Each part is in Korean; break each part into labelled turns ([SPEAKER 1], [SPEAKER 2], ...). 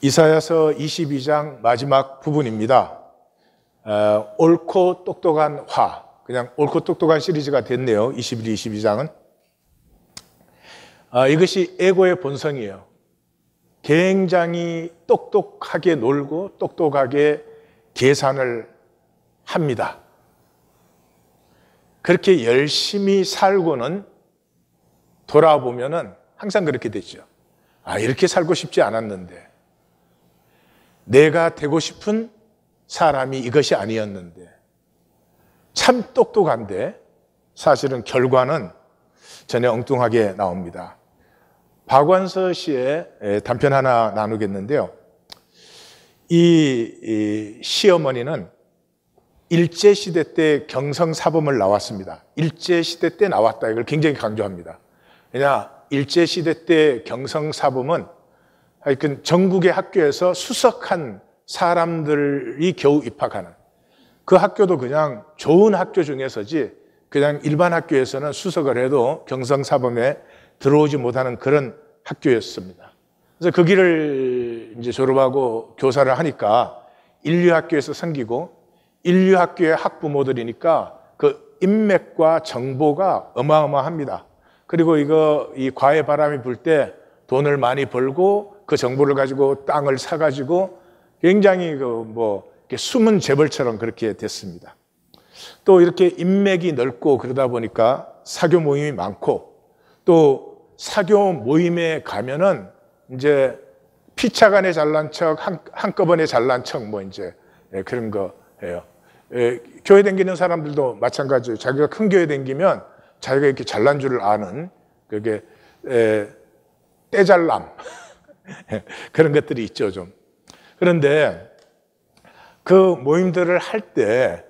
[SPEAKER 1] 이사야서 22장 마지막 부분입니다. 옳고 똑똑한 화, 그냥 옳고 똑똑한 시리즈가 됐네요. 21, 22장은. 이것이 에고의 본성이에요. 굉장히 똑똑하게 놀고 똑똑하게 계산을 합니다. 그렇게 열심히 살고는 돌아보면은 항상 그렇게 되죠. 이렇게 살고 싶지 않았는데, 내가 되고 싶은 사람이 이것이 아니었는데, 참 똑똑한데 사실은 결과는 전혀 엉뚱하게 나옵니다. 박완서 씨의 단편 하나 나누겠는데요. 이 시어머니는 일제시대 때 경성사범을 나왔습니다. 일제시대 때 나왔다, 이걸 굉장히 강조합니다. 왜냐, 일제시대 때 경성사범은 하여튼 전국의 학교에서 수석한 사람들이 겨우 입학하는, 그 학교도 그냥 좋은 학교 중에서지 그냥 일반 학교에서는 수석을 해도 경성사범에 들어오지 못하는 그런 학교였습니다. 그래서 그 길을 이제 졸업하고 교사를 하니까 인류학교에서 섬기고, 인류학교의 학부모들이니까 그 인맥과 정보가 어마어마합니다. 그리고 이 과외 바람이 불 때 돈을 많이 벌고 그 정보를 가지고 땅을 사가지고 굉장히 숨은 재벌처럼 그렇게 됐습니다. 또 이렇게 인맥이 넓고 그러다 보니까 사교 모임이 많고, 또 사교 모임에 가면은 이제 피차간에 잘난 척, 한꺼번에 잘난 척, 그런 거 해요. 교회 다니는 사람들도 마찬가지예요. 자기가 큰 교회 다니면 자기가 이렇게 잘난 줄을 아는, 그게 떼잘남 그런 것들이 있죠, 좀. 그런데 그 모임들을 할 때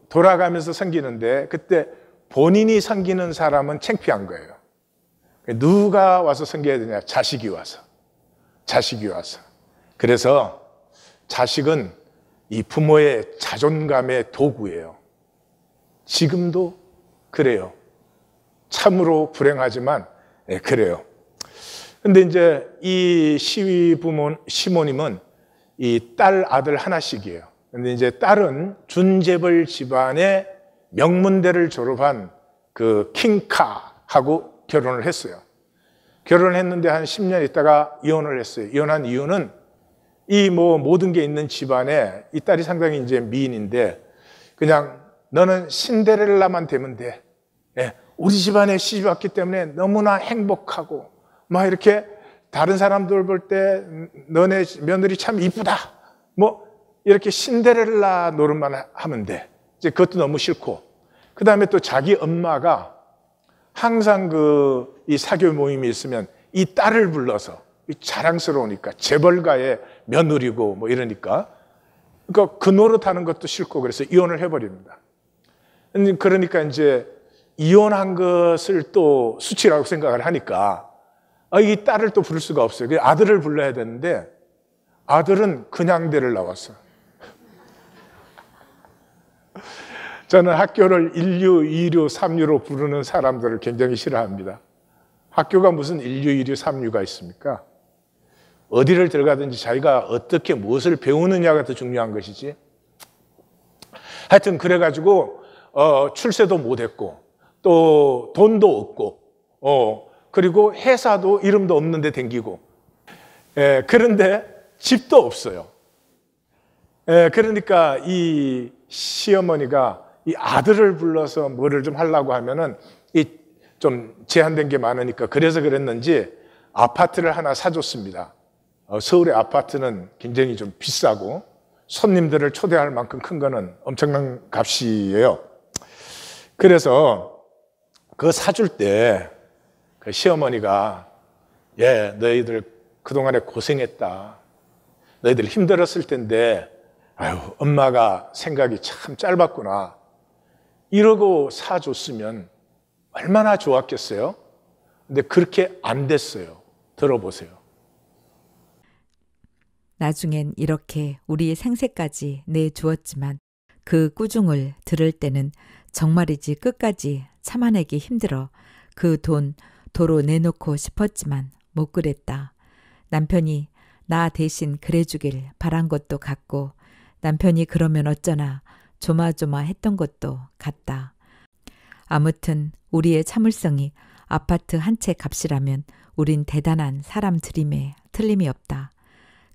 [SPEAKER 1] 돌아가면서 섬기는데, 그때 본인이 섬기는 사람은 창피한 거예요. 누가 와서 섬겨야 되냐? 자식이 와서. 그래서 자식은 이 부모의 자존감의 도구예요. 지금도 그래요. 참으로 불행하지만 그래요. 근데 이제 이 시모님은 이 딸, 아들 하나씩이에요. 근데 이제 딸은 준재벌 집안의 명문대를 졸업한 그 킹카하고 결혼을 했어요. 결혼을 했는데 한 10년 있다가 이혼을 했어요. 이혼한 이유는 이 모든 게 있는 집안에 이 딸이 상당히 이제 미인인데, 그냥 너는 신데렐라만 되면 돼. 우리 집안에 시집 왔기 때문에 너무나 행복하고, 이렇게 다른 사람들 볼 때 너네 며느리 참 이쁘다, 이렇게 신데렐라 노릇만 하면 돼. 이제 그것도 너무 싫고, 그 다음에 또 자기 엄마가 항상 이 사교 모임이 있으면 이 딸을 불러서, 자랑스러우니까 재벌가의 며느리고 이러니까, 그러니까 그 노릇하는 것도 싫고, 그래서 이혼을 해버립니다. 그러니까 이제 이혼한 것을 또 수치라고 생각을 하니까 이 딸을 또 부를 수가 없어요. 아들을 불러야 되는데 아들은 그냥대를 나왔어요. 저는 학교를 1류, 2류, 3류로 부르는 사람들을 굉장히 싫어합니다. 학교가 무슨 1류, 2류, 3류가 있습니까? 어디를 들어가든지 자기가 어떻게 무엇을 배우느냐가 더 중요한 것이지. 하여튼 그래가지고 출세도 못했고, 또 돈도 없고, 그리고 회사도 이름도 없는데 댕기고, 그런데 집도 없어요. 그러니까 이 시어머니가 이 아들을 불러서 뭐를 좀 하려고 하면은 좀 제한된 게 많으니까, 그래서 그랬는지 아파트를 하나 사줬습니다. 서울의 아파트는 굉장히 좀 비싸고 손님들을 초대할 만큼 큰 거는 엄청난 값이에요. 그래서 그거 사줄 때 그 시어머니가 너희들 그동안에 고생했다. 너희들 힘들었을 텐데 엄마가 생각이 참 짧았구나. 이러고 사줬으면 얼마나 좋았겠어요? 근데 그렇게 안 됐어요. 들어보세요.
[SPEAKER 2] 나중엔 이렇게 우리의 생색까지 내주었지만 그 꾸중을 들을 때는 정말이지 끝까지 참아내기 힘들어 그 돈 도로 내놓고 싶었지만 못 그랬다. 남편이 나 대신 그래주길 바란 것도 같고 남편이 그러면 어쩌나 조마조마했던 것도 같다. 아무튼 우리의 참을성이 아파트 한 채 값이라면 우린 대단한 사람들임에 틀림이 없다.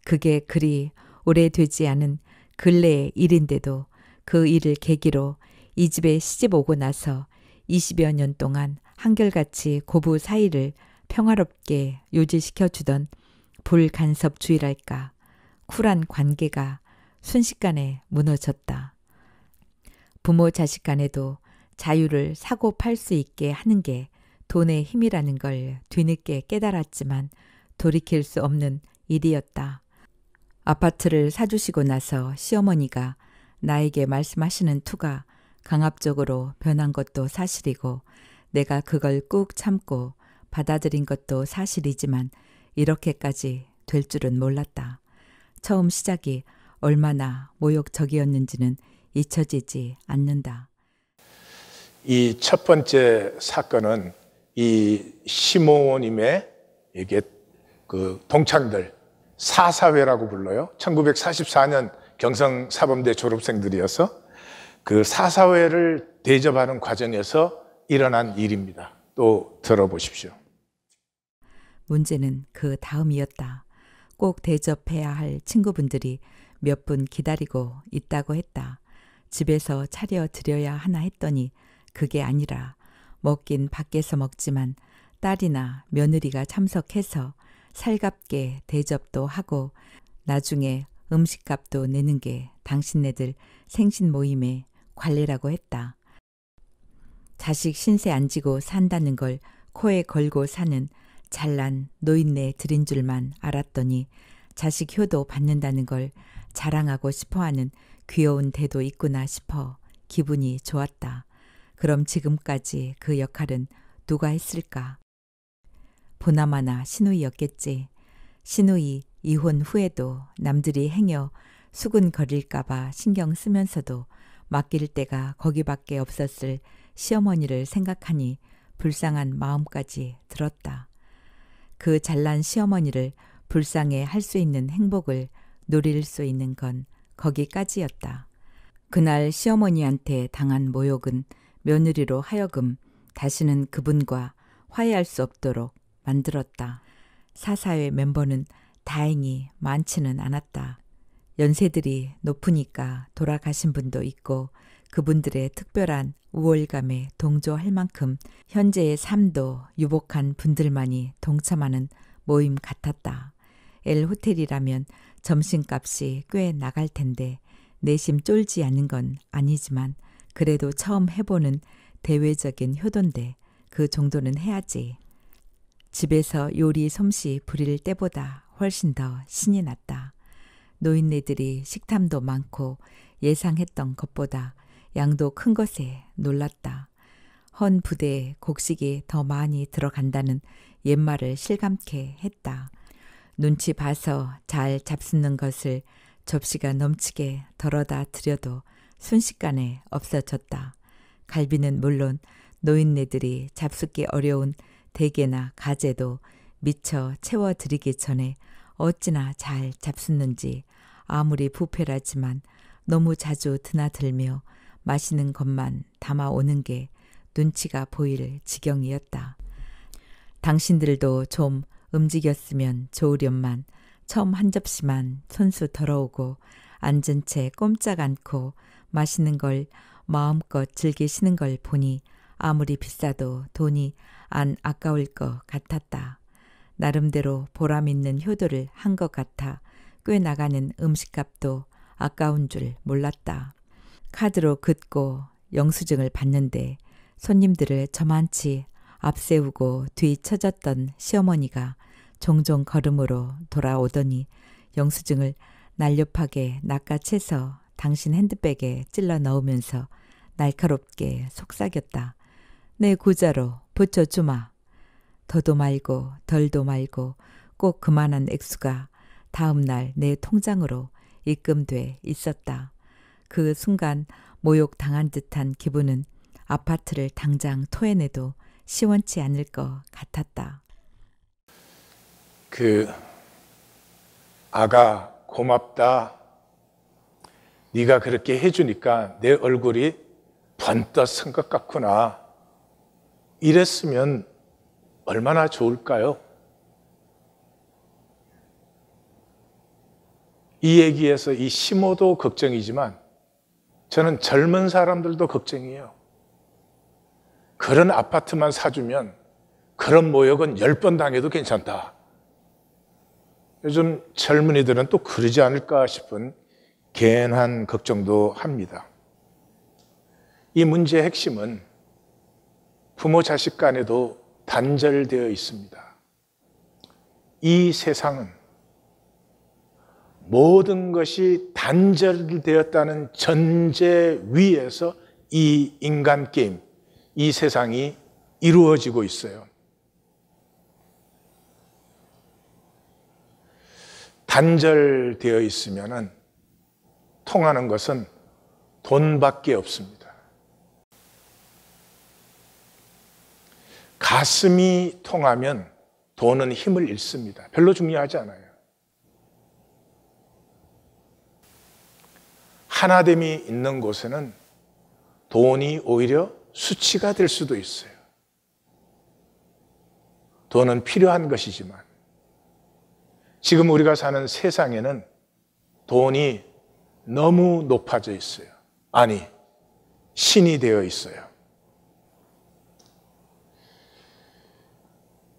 [SPEAKER 2] 그게 그리 오래되지 않은 근래의 일인데도 그 일을 계기로 이 집에 시집 오고 나서 20여 년 동안 한결같이 고부 사이를 평화롭게 유지시켜 주던 불간섭주의랄까 쿨한 관계가 순식간에 무너졌다. 부모 자식 간에도 자유를 사고 팔 수 있게 하는 게 돈의 힘이라는 걸 뒤늦게 깨달았지만 돌이킬 수 없는 일이었다. 아파트를 사주시고 나서 시어머니가 나에게 말씀하시는 투가 강압적으로 변한 것도 사실이고 내가 그걸 꾹 참고 받아들인 것도 사실이지만 이렇게까지 될 줄은 몰랐다. 처음 시작이 얼마나 모욕적이었는지는 잊혀지지 않는다.
[SPEAKER 1] 이 첫 번째 사건은 이 시모님의 이게 그 동창들 사사회라고 불러요. 1944년 경성사범대 졸업생들이어서 그 사사회를 대접하는 과정에서 일어난 일입니다. 또 들어보십시오.
[SPEAKER 2] 문제는 그 다음이었다. 꼭 대접해야 할 친구분들이 몇 분 기다리고 있다고 했다. 집에서 차려드려야 하나 했더니 그게 아니라 먹긴 밖에서 먹지만 딸이나 며느리가 참석해서 살갑게 대접도 하고 나중에 음식값도 내는 게 당신네들 생신 모임의 관례라고 했다. 자식 신세 안 지고 산다는 걸 코에 걸고 사는 잘난 노인네 들인 줄만 알았더니 자식 효도 받는다는 걸 자랑하고 싶어하는 귀여운 대도 있구나 싶어 기분이 좋았다. 그럼 지금까지 그 역할은 누가 했을까? 보나마나 시누이였겠지. 시누이 이혼 후에도 남들이 행여 수근거릴까봐 신경 쓰면서도 맡길 데가 거기밖에 없었을 시어머니를 생각하니 불쌍한 마음까지 들었다. 그 잘난 시어머니를 불쌍해 할 수 있는 행복을 누릴 수 있는 건 거기까지였다. 그날 시어머니한테 당한 모욕은 며느리로 하여금 다시는 그분과 화해할 수 없도록 만들었다. 사사회 멤버는 다행히 많지는 않았다. 연세들이 높으니까 돌아가신 분도 있고 그분들의 특별한 우월감에 동조할 만큼 현재의 삶도 유복한 분들만이 동참하는 모임 같았다. 엘 호텔이라면 점심값이 꽤 나갈 텐데 내심 쫄지 않는 건 아니지만 그래도 처음 해보는 대외적인 효도인데 그 정도는 해야지. 집에서 요리 솜씨 부릴 때보다 훨씬 더 신이 났다. 노인네들이 식탐도 많고 예상했던 것보다 양도 큰 것에 놀랐다. 헌 부대에 곡식이 더 많이 들어간다는 옛말을 실감케 했다. 눈치 봐서 잘 잡수는 것을 접시가 넘치게 덜어다 드려도 순식간에 없어졌다. 갈비는 물론 노인네들이 잡숫기 어려운 대게나 가재도 미처 채워드리기 전에 어찌나 잘 잡숫는지 아무리 부패라지만 너무 자주 드나들며 마시는 것만 담아오는 게 눈치가 보일 지경이었다. 당신들도 좀 움직였으면 좋으련만 처음 한 접시만 손수 더러우고 앉은 채 꼼짝 않고 마시는 걸 마음껏 즐기시는 걸 보니 아무리 비싸도 돈이 안 아까울 것 같았다. 나름대로 보람 있는 효도를 한 것 같아 꽤 나가는 음식값도 아까운 줄 몰랐다. 카드로 긋고 영수증을 받는데 손님들을 저만치 앞세우고 뒤처졌던 시어머니가 종종 걸음으로 돌아오더니 영수증을 날렵하게 낚아채서 당신 핸드백에 찔러 넣으면서 날카롭게 속삭였다. 내 구자로 붙여주마. 더도 말고 덜도 말고 꼭 그만한 액수가 다음 날 내 통장으로 입금돼 있었다. 그 순간 모욕당한 듯한 기분은 아파트를 당장 토해내도 시원치 않을 것 같았다.
[SPEAKER 1] 아가 고맙다. 네가 그렇게 해주니까 내 얼굴이 번떠 쓴 것 같구나. 이랬으면 얼마나 좋을까요? 이 얘기에서 이 시모도 걱정이지만 저는 젊은 사람들도 걱정이에요. 그런 아파트만 사주면 그런 모욕은 10번 당해도 괜찮다. 요즘 젊은이들은 또 그러지 않을까 싶은 괜한 걱정도 합니다. 이 문제의 핵심은 부모 자식 간에도 단절되어 있습니다. 이 세상은 모든 것이 단절되었다는 전제 위에서 이 인간 게임, 이 세상이 이루어지고 있어요. 단절되어 있으면 통하는 것은 돈밖에 없습니다. 가슴이 통하면 돈은 힘을 잃습니다. 별로 중요하지 않아요. 하나됨이 있는 곳에는 돈이 오히려 수치가 될 수도 있어요. 돈은 필요한 것이지만 지금 우리가 사는 세상에는 돈이 너무 높아져 있어요. 아니, 신이 되어 있어요.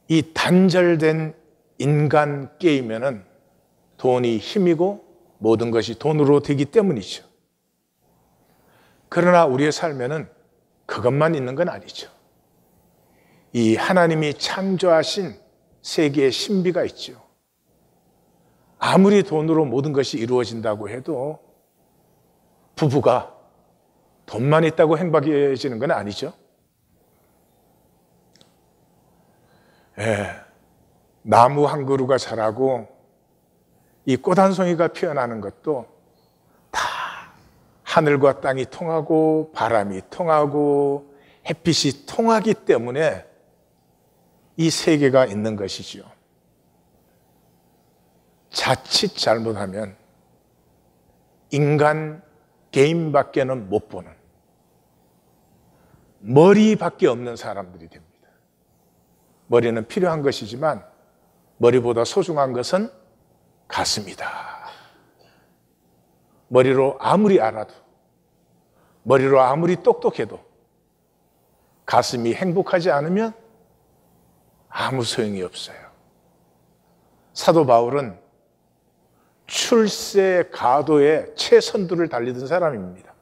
[SPEAKER 1] 이 단절된 인간 게임에는 돈이 힘이고 모든 것이 돈으로 되기 때문이죠. 그러나 우리의 삶에는 그것만 있는 건 아니죠. 이 하나님이 창조하신 세계의 신비가 있죠. 아무리 돈으로 모든 것이 이루어진다고 해도 부부가 돈만 있다고 행복해지는 건 아니죠. 나무 한 그루가 자라고 이 꽃 한 송이가 피어나는 것도 다 하늘과 땅이 통하고 바람이 통하고 햇빛이 통하기 때문에 이 세계가 있는 것이지요. 자칫 잘못하면 인간 개인밖에는 못 보는 머리밖에 없는 사람들이 됩니다. 머리는 필요한 것이지만 머리보다 소중한 것은 가슴이다. 머리로 아무리 알아도, 머리로 아무리 똑똑해도 가슴이 행복하지 않으면 아무 소용이 없어요. 사도 바울은 출세 가도의 최선두를 달리던 사람입니다.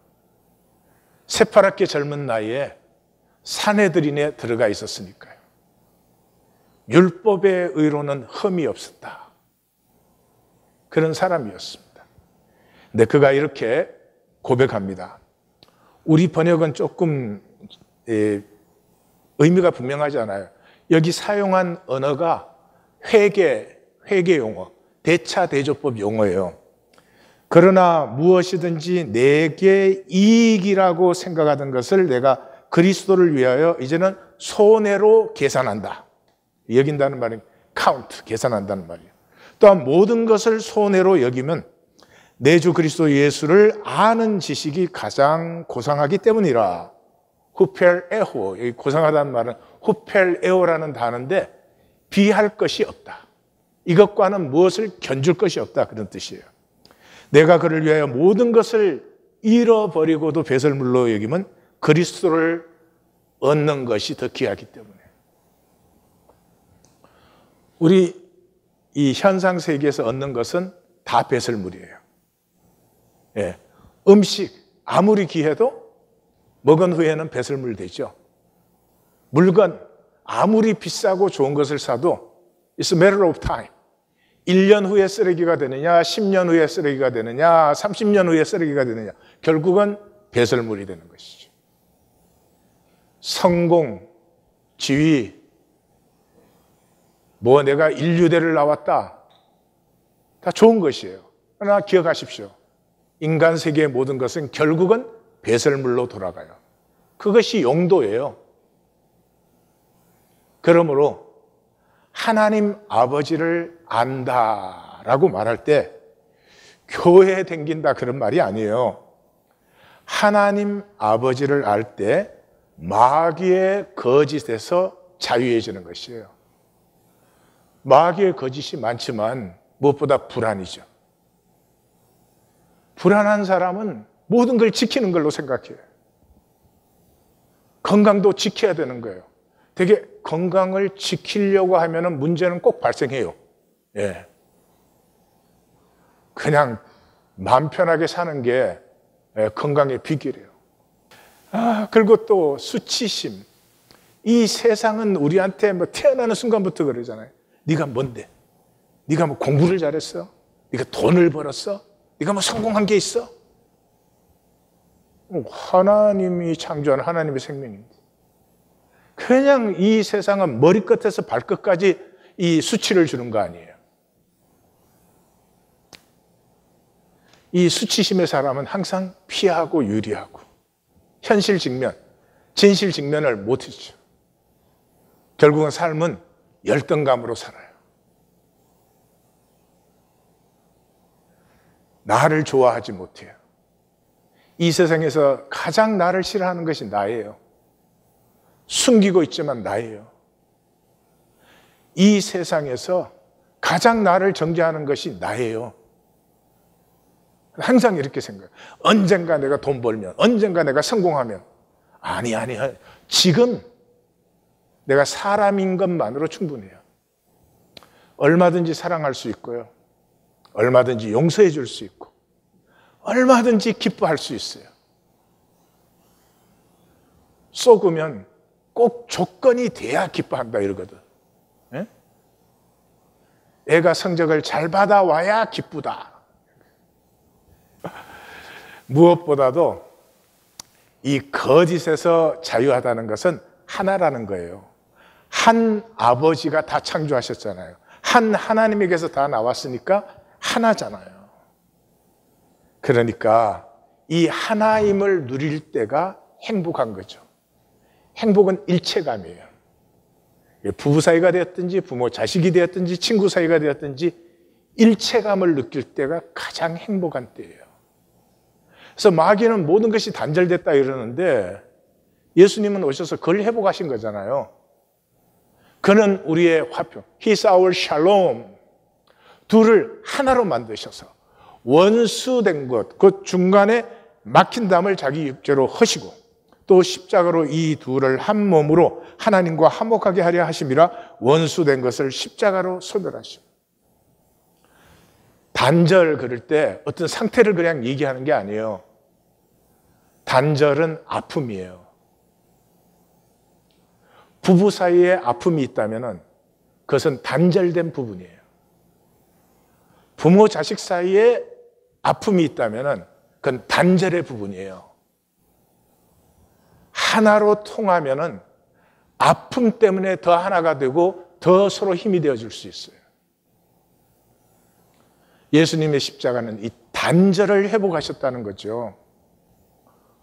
[SPEAKER 1] 새파랗게 젊은 나이에 사내들인에 들어가 있었으니까요. 율법의 의로는 흠이 없었다. 그런 사람이었습니다. 근데 그가 이렇게 고백합니다. 우리 번역은 조금 의미가 분명하지 않아요. 여기 사용한 언어가 회계 용어, 대차대조법 용어예요. 그러나 무엇이든지 내게 이익이라고 생각하던 것을 내가 그리스도를 위하여 이제는 손해로 계산한다. 여긴다는 말은 카운트, 계산한다는 말이에요. 또한 모든 것을 손해로 여기면 내 주 그리스도 예수를 아는 지식이 가장 고상하기 때문이라. 후펠에호, 여기 고상하다는 말은 후펠에호라는 단어인데 비할 것이 없다. 이것과는 무엇을 견줄 것이 없다, 그런 뜻이에요. 내가 그를 위하여 모든 것을 잃어버리고도 배설물로 여기면 그리스도를 얻는 것이 더 귀하기 때문에. 우리 이 현상 세계에서 얻는 것은 다 배설물이에요. 음식 아무리 귀해도 먹은 후에는 배설물 되죠. 물건 아무리 비싸고 좋은 것을 사도 It's a matter of time. 1년 후에 쓰레기가 되느냐, 10년 후에 쓰레기가 되느냐, 30년 후에 쓰레기가 되느냐. 결국은 배설물이 되는 것이죠. 성공, 지위, 내가 인류대를 나왔다. 다 좋은 것이에요. 그러나 기억하십시오. 인간 세계의 모든 것은 결국은 배설물로 돌아가요. 그것이 용도예요. 그러므로 하나님 아버지를 안다. 라고 말할 때 교회 댕긴다 그런 말이 아니에요. 하나님 아버지를 알 때 마귀의 거짓에서 자유해지는 것이에요. 마귀의 거짓이 많지만 무엇보다 불안이죠. 불안한 사람은 모든 걸 지키는 걸로 생각해요. 건강도 지켜야 되는 거예요. 되게 건강을 지키려고 하면 문제는 꼭 발생해요. 예. 그냥 마음 편하게 사는 게 건강의 비결이에요. 그리고 또 수치심. 이 세상은 우리한테 뭐 태어나는 순간부터 그러잖아요. 네가 뭔데? 네가 뭐 공부를 잘했어? 네가 돈을 벌었어? 네가 뭐 성공한 게 있어? 하나님이 창조한 하나님의 생명인데. 그냥 이 세상은 머리끝에서 발끝까지 이 수치를 주는 거 아니에요. 이 수치심의 사람은 항상 피하고 유리하고 현실 직면, 진실 직면을 못하죠. 결국은 삶은 열등감으로 살아요. 나를 좋아하지 못해요. 이 세상에서 가장 나를 싫어하는 것이 나예요. 숨기고 있지만 나예요. 이 세상에서 가장 나를 정죄하는 것이 나예요. 항상 이렇게 생각해요. 언젠가 내가 돈 벌면, 언젠가 내가 성공하면. 아니. 지금 내가 사람인 것만으로 충분해요. 얼마든지 사랑할 수 있고요. 얼마든지 용서해 줄 수 있고, 얼마든지 기뻐할 수 있어요. 속으면 꼭 조건이 돼야 기뻐한다 이러거든. 예? 애가 성적을 잘 받아와야 기쁘다. 무엇보다도 이 거짓에서 자유하다는 것은 하나라는 거예요. 한 아버지가 다 창조하셨잖아요. 한 하나님에게서 다 나왔으니까 하나잖아요. 그러니까 이 하나임을 누릴 때가 행복한 거죠. 행복은 일체감이에요. 부부 사이가 되었든지 부모 자식이 되었든지 친구 사이가 되었든지 일체감을 느낄 때가 가장 행복한 때예요. 그래서 마귀는 모든 것이 단절됐다 이러는데 예수님은 오셔서 그걸 회복하신 거잖아요. 그는 우리의 화평, He's our shalom. 둘을 하나로 만드셔서 원수된 것, 그 중간에 막힌 담을 자기 육체로 허시고 또 십자가로 이 둘을 한 몸으로 하나님과 화목하게 하려 하심이라 원수된 것을 십자가로 소멸하시고. 단절 그럴 때 어떤 상태를 그냥 얘기하는 게 아니에요. 단절은 아픔이에요. 부부 사이에 아픔이 있다면 그것은 단절된 부분이에요. 부모 자식 사이에 아픔이 있다면 그건 단절의 부분이에요. 하나로 통하면 아픔 때문에 더 하나가 되고 더 서로 힘이 되어줄 수 있어요. 예수님의 십자가는 이 단절을 회복하셨다는 거죠.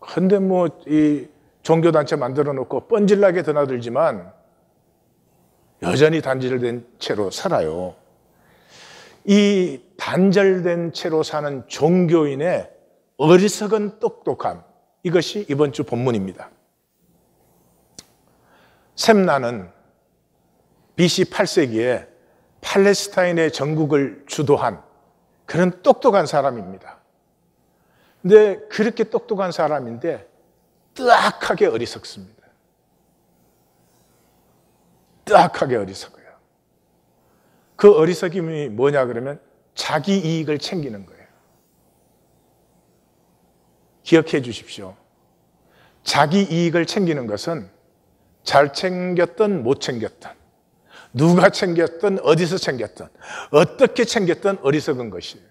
[SPEAKER 1] 그런데 이 종교단체 만들어 놓고 뻔질나게 드나들지만 여전히 단절된 채로 살아요. 이 단절된 채로 사는 종교인의 어리석은 똑똑함, 이것이 이번 주 본문입니다. 셈나는 BC 8세기에 팔레스타인의 전국을 주도한 그런 똑똑한 사람입니다. 근데 그렇게 똑똑한 사람인데 뜨악하게 어리석습니다. 뜨악하게 어리석어요. 그 어리석임이 뭐냐 그러면 자기 이익을 챙기는 거예요. 기억해 주십시오. 자기 이익을 챙기는 것은 잘 챙겼든 못 챙겼든, 누가 챙겼든 어디서 챙겼든 어떻게 챙겼든 어리석은 것이에요.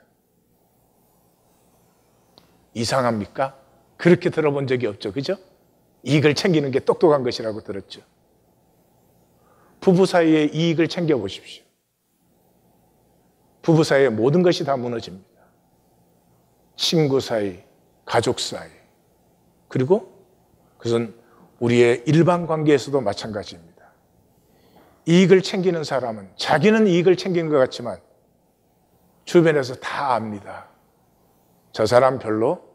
[SPEAKER 1] 이상합니까? 그렇게 들어본 적이 없죠. 그죠? 이익을 챙기는 게 똑똑한 것이라고 들었죠. 부부 사이의 이익을 챙겨보십시오. 부부 사이의 모든 것이 다 무너집니다. 친구 사이, 가족 사이, 그리고 그것은 우리의 일반 관계에서도 마찬가지입니다. 이익을 챙기는 사람은 자기는 이익을 챙기는 것 같지만 주변에서 다 압니다. 저 사람 별로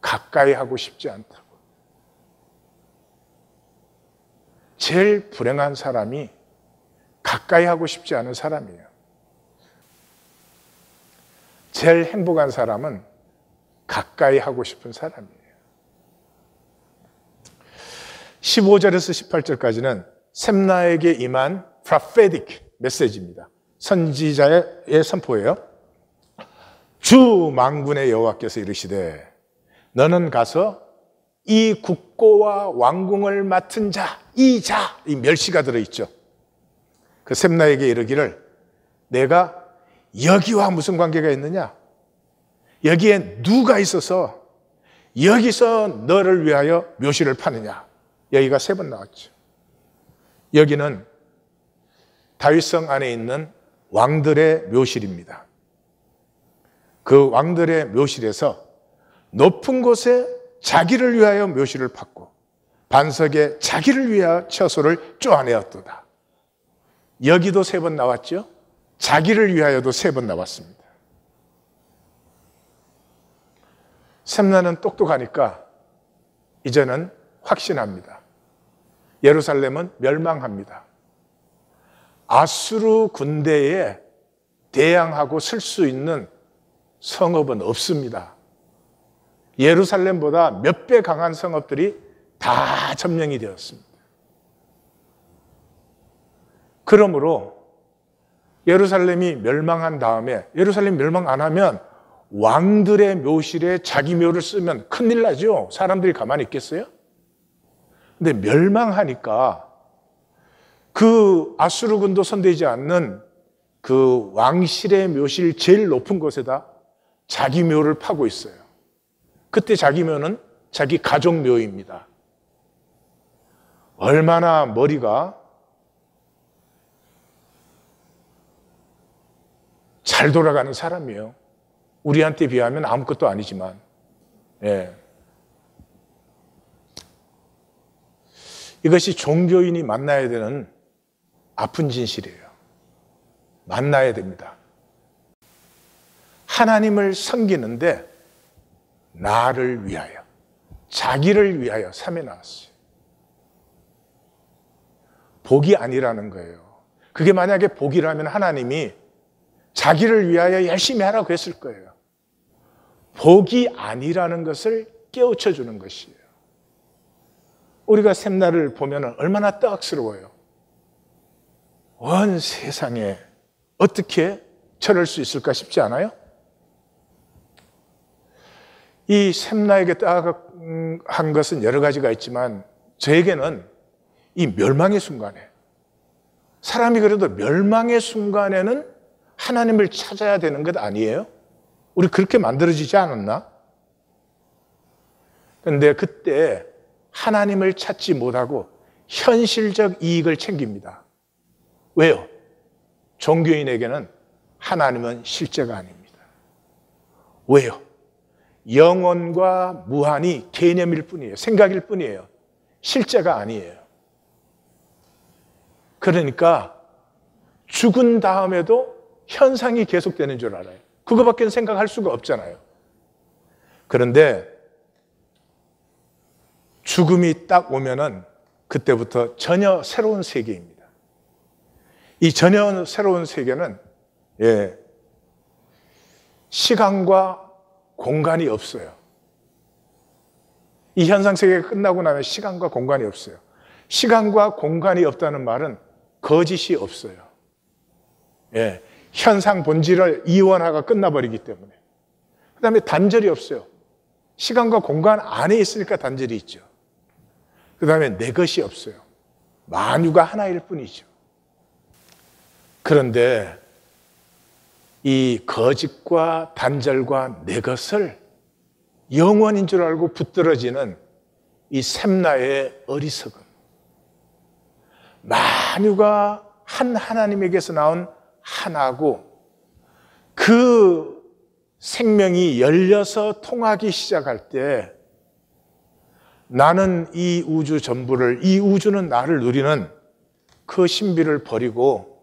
[SPEAKER 1] 가까이 하고 싶지 않다고. 제일 불행한 사람이 가까이 하고 싶지 않은 사람이에요. 제일 행복한 사람은 가까이 하고 싶은 사람이에요. 15절에서 18절까지는 셈나에게 임한 prophetic 메시지입니다. 선지자의 선포예요. 주 만군의 여호와께서 이르시되 너는 가서 이 국고와 왕궁을 맡은 자, 이 멸시가 들어있죠. 그 셈나에게 이르기를 내가 여기와 무슨 관계가 있느냐? 여기에 누가 있어서 여기서 너를 위하여 묘시를 파느냐? 여기가 3번 나왔죠. 여기는 다윗성 안에 있는 왕들의 묘실입니다. 그 왕들의 묘실에서 높은 곳에 자기를 위하여 묘실을 팠고 반석에 자기를 위하여 처소를 쪼아내었도다. 여기도 3번 나왔죠. 자기를 위하여도 3번 나왔습니다. 셈나는 똑똑하니까 이제는 확신합니다. 예루살렘은 멸망합니다. 아수르 군대에 대항하고 쓸 수 있는 성읍은 없습니다. 예루살렘보다 몇 배 강한 성읍들이 다 점령이 되었습니다. 그러므로 예루살렘이 멸망한 다음에, 예루살렘 멸망 안 하면 왕들의 묘실에 자기 묘를 쓰면 큰일 나죠. 사람들이 가만히 있겠어요? 근데 멸망하니까 그 아수르군도 손대지 않는 그 왕실의 묘실 제일 높은 곳에다 자기 묘를 파고 있어요. 그때 자기 묘는 자기 가족 묘입니다. 얼마나 머리가 잘 돌아가는 사람이에요. 우리한테 비하면 아무것도 아니지만. 예. 이것이 종교인이 만나야 되는 아픈 진실이에요. 만나야 됩니다. 하나님을 섬기는데 나를 위하여, 자기를 위하여 삼에 나왔어요. 복이 아니라는 거예요. 그게 만약에 복이라면 하나님이 자기를 위하여 열심히 하라고 했을 거예요. 복이 아니라는 것을 깨우쳐 주는 것이에요. 우리가 셈나를 보면 얼마나 떡스러워요. 온 세상에 어떻게 저럴 수 있을까 싶지 않아요? 이 셈나에게 딱한 것은 여러 가지가 있지만 저에게는 이 멸망의 순간에, 사람이 그래도 멸망의 순간에는 하나님을 찾아야 되는 것 아니에요? 우리 그렇게 만들어지지 않았나? 그런데 그때 하나님을 찾지 못하고 현실적 이익을 챙깁니다. 왜요? 종교인에게는 하나님은 실제가 아닙니다. 왜요? 영원과 무한이 개념일 뿐이에요. 생각일 뿐이에요. 실제가 아니에요. 그러니까 죽은 다음에도 현상이 계속되는 줄 알아요. 그거밖에 생각할 수가 없잖아요. 그런데 죽음이 딱 오면은 그때부터 전혀 새로운 세계입니다. 이 전혀 새로운 세계는 시간과 공간이 없어요. 이 현상 세계가 끝나고 나면 시간과 공간이 없어요. 시간과 공간이 없다는 말은 거짓이 없어요. 현상 본질을 이원화가 끝나버리기 때문에. 그 다음에 단절이 없어요. 시간과 공간 안에 있으니까 단절이 있죠. 그 다음에 내 것이 없어요. 만유가 하나일 뿐이죠. 그런데 이 거짓과 단절과 내 것을 영원인 줄 알고 붙들어지는 이 셈나의 어리석음. 만유가 한 하나님에게서 나온 하나고 그 생명이 열려서 통하기 시작할 때 나는 이 우주 전부를, 이 우주는 나를 누리는 그 신비를 버리고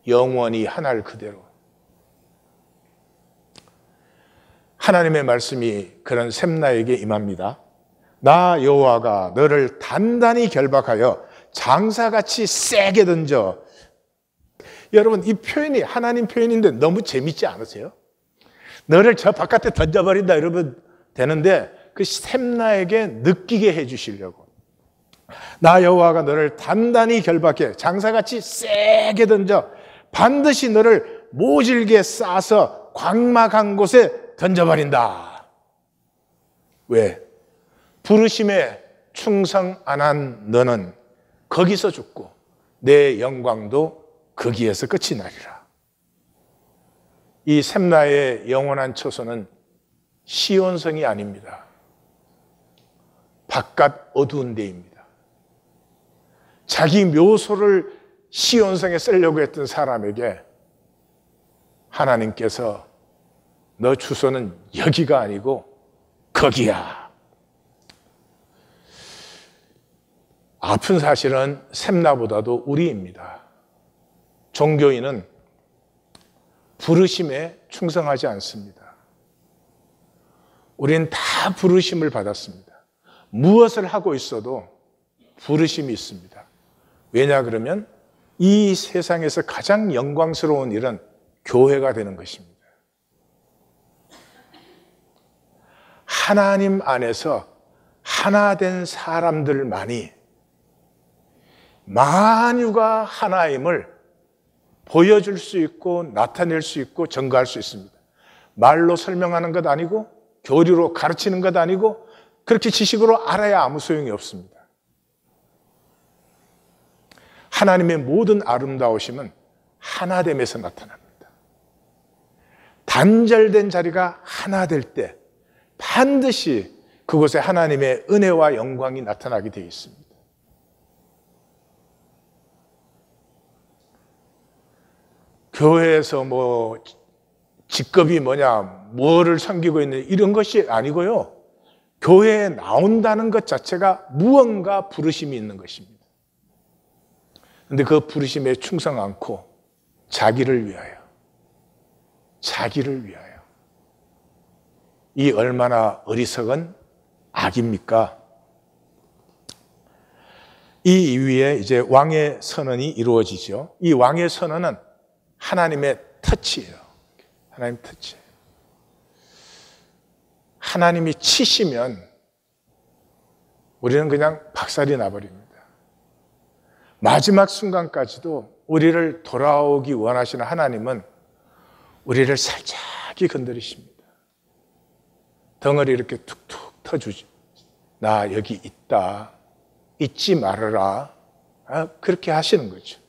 [SPEAKER 1] 영원히 하나를 그대로 하나님의 말씀이 그런 셈나에게 임합니다. 나 여호와가 너를 단단히 결박하여 장사같이 세게 던져. 여러분, 이 표현이 하나님 표현인데 너무 재밌지 않으세요? 너를 저 바깥에 던져버린다 이러면 되는데 그 셈나에게 느끼게 해주시려고. 나 여호와가 너를 단단히 결박해 장사같이 세게 던져 반드시 너를 모질게 싸서 광막한 곳에 던져버린다. 왜? 부르심에 충성 안 한 너는 거기서 죽고 내 영광도 거기에서 끝이 나리라. 이 셈나의 영원한 처소는 시온성이 아닙니다. 바깥 어두운 데입니다. 자기 묘소를 시온성에 쓰려고 했던 사람에게 하나님께서 너 주소는 여기가 아니고 거기야. 아픈 사실은 셈나보다도 우리입니다. 종교인은 부르심에 충성하지 않습니다. 우리는 다 부르심을 받았습니다. 무엇을 하고 있어도 부르심이 있습니다. 왜냐 그러면 이 세상에서 가장 영광스러운 일은 교회가 되는 것입니다. 하나님 안에서 하나 된 사람들만이 만유가 하나임을 보여줄 수 있고 나타낼 수 있고 증거할 수 있습니다. 말로 설명하는 것 아니고 교리로 가르치는 것 아니고 그렇게 지식으로 알아야 아무 소용이 없습니다. 하나님의 모든 아름다우심은 하나됨에서 나타납니다. 단절된 자리가 하나 될 때 반드시 그곳에 하나님의 은혜와 영광이 나타나게 되어 있습니다. 교회에서 뭐 직급이 뭐냐, 뭐를 섬기고 있는 이런 것이 아니고요. 교회에 나온다는 것 자체가 무언가 부르심이 있는 것입니다. 그런데 그 부르심에 충성 않고 자기를 위하여, 자기를 위하여. 이 얼마나 어리석은 악입니까? 이 이후에 이제 왕의 선언이 이루어지죠. 이 왕의 선언은 하나님의 터치예요. 하나님 터치. 하나님이 치시면 우리는 그냥 박살이 나버립니다. 마지막 순간까지도 우리를 돌아오기 원하시는 하나님은 우리를 살짝이 건드리십니다. 덩어리 이렇게 툭툭 터주지. 나 여기 있다. 잊지 말아라. 그렇게 하시는 거죠.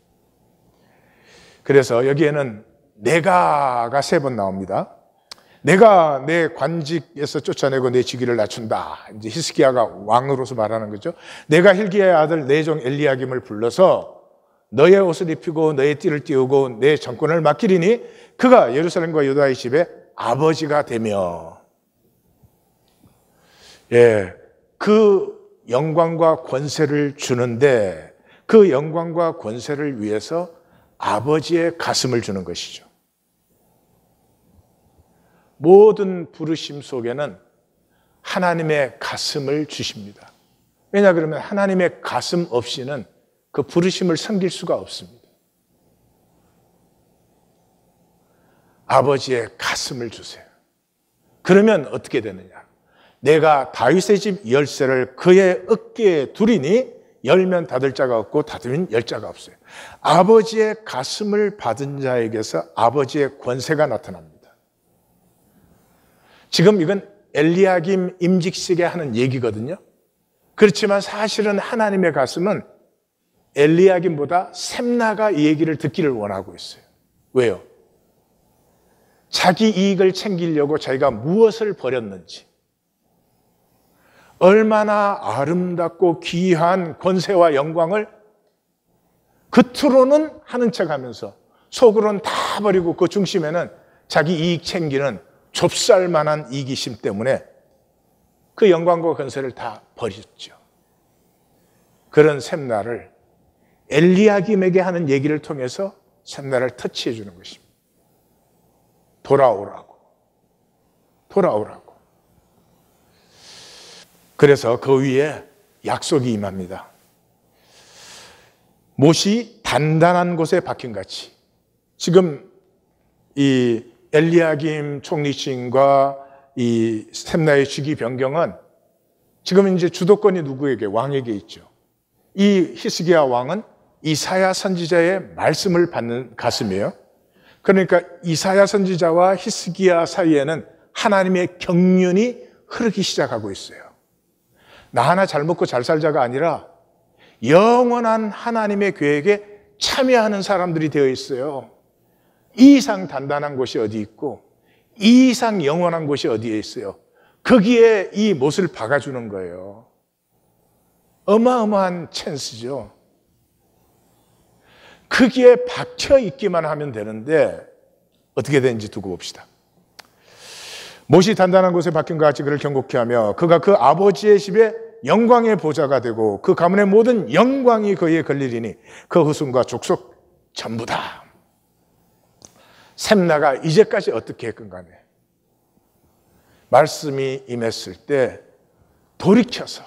[SPEAKER 1] 그래서 여기에는 내가가 3번 나옵니다. 내가 내 관직에서 쫓아내고 내 직위를 낮춘다. 이제 히스기야가 왕으로서 말하는 거죠. 내가 hilki야의 아들 내 종 엘리야김을 불러서 너의 옷을 입히고 너의 띠를 띄우고 내 정권을 맡기리니 그가 예루살렘과 유다의 집에 아버지가 되며. 예, 그 영광과 권세를 주는데 그 영광과 권세를 위해서 아버지의 가슴을 주는 것이죠. 모든 부르심 속에는 하나님의 가슴을 주십니다. 왜냐 그러면 하나님의 가슴 없이는 그 부르심을 섬길 수가 없습니다. 아버지의 가슴을 주세요. 그러면 어떻게 되느냐? 내가 다윗의 집 열쇠를 그의 어깨에 두리니 열면 닫을 자가 없고 닫으면 열 자가 없어요. 아버지의 가슴을 받은 자에게서 아버지의 권세가 나타납니다. 지금 이건 엘리야김 임직식에 하는 얘기거든요. 그렇지만 사실은 하나님의 가슴은 엘리야김보다 셈나가 이 얘기를 듣기를 원하고 있어요. 왜요? 자기 이익을 챙기려고 자기가 무엇을 버렸는지, 얼마나 아름답고 귀한 권세와 영광을 겉으로는 하는 척하면서 속으로는 다 버리고 그 중심에는 자기 이익 챙기는 좁쌀만한 이기심 때문에 그 영광과 권세를 다 버렸죠. 그런 셈나를 엘리야김에게 하는 얘기를 통해서 셈나를 터치해 주는 것입니다. 돌아오라고. 돌아오라고. 그래서 그 위에 약속이 임합니다. 못이 단단한 곳에 박힌 같이. 지금 이 엘리야김 총리층과 이 셈나의 주기 변경은 지금 이제 주도권이 누구에게? 왕에게 있죠. 이 히스기야 왕은 이사야 선지자의 말씀을 받는 가슴이에요. 그러니까 이사야 선지자와 히스기야 사이에는 하나님의 경륜이 흐르기 시작하고 있어요. 나 하나 잘 먹고 잘 살자가 아니라 영원한 하나님의 계획에 참여하는 사람들이 되어 있어요. 이 이상 단단한 곳이 어디 있고 이 이상 영원한 곳이 어디에 있어요. 거기에 이 못을 박아주는 거예요. 어마어마한 찬스죠. 거기에 박혀 있기만 하면 되는데 어떻게 되는지 두고 봅시다. 못이 단단한 곳에 박힌 것 같이 그를 경고케 하며 그가 그 아버지의 집에 영광의 보좌가 되고 그 가문의 모든 영광이 그에 걸리리니 그 후손과 족속 전부 다. 셈나가 이제까지 어떻게 했건 간에 말씀이 임했을 때 돌이켜서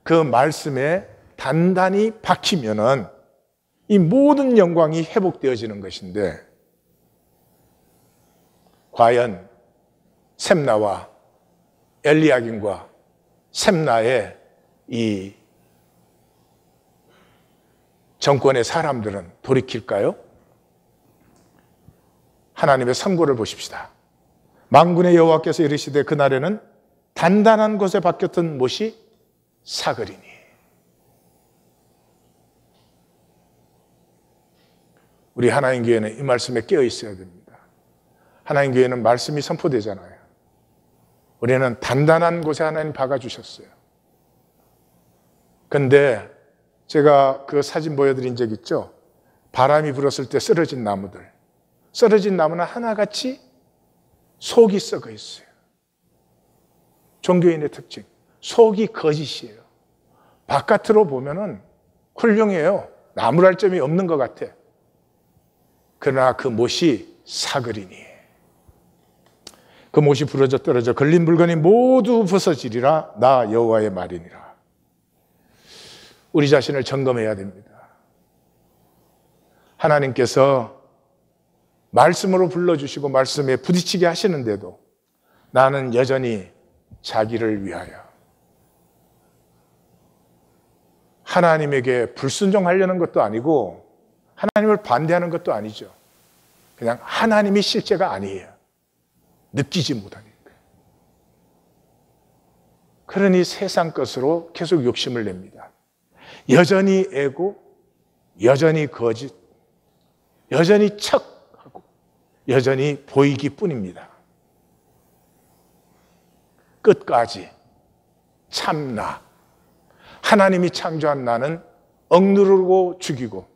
[SPEAKER 1] 그 말씀에 단단히 박히면은 이 모든 영광이 회복되어지는 것인데 과연 셈나와 엘리야김과 셈나의 이 정권의 사람들은 돌이킬까요? 하나님의 선고를 보십시다. 만군의 여호와께서 이르시되 그날에는 단단한 곳에 박혔던 못이 사그리니. 우리 하나님 교회는 이 말씀에 깨어 있어야 됩니다. 하나님 교회는 말씀이 선포되잖아요. 우리는 단단한 곳에 하나님 박아주셨어요. 근데 제가 그 사진 보여드린 적 있죠? 바람이 불었을 때 쓰러진 나무들. 쓰러진 나무는 하나같이 속이 썩어 있어요. 종교인의 특징. 속이 거짓이에요. 바깥으로 보면은 훌륭해요. 나무랄 점이 없는 것 같아. 그러나 그 못이 사그리니. 그 못이 부러져 떨어져 걸린 물건이 모두 부서지리라. 나 여호와의 말이니라. 우리 자신을 점검해야 됩니다. 하나님께서 말씀으로 불러주시고 말씀에 부딪히게 하시는데도 나는 여전히 자기를 위하여 하나님에게 불순종하려는 것도 아니고 하나님을 반대하는 것도 아니죠. 그냥 하나님이 실제가 아니에요. 느끼지 못하니까. 그러니 세상 것으로 계속 욕심을 냅니다. 여전히 애고, 여전히 거짓, 여전히 척하고, 여전히 보이기 뿐입니다. 끝까지 참나, 하나님이 창조한 나는 억누르고 죽이고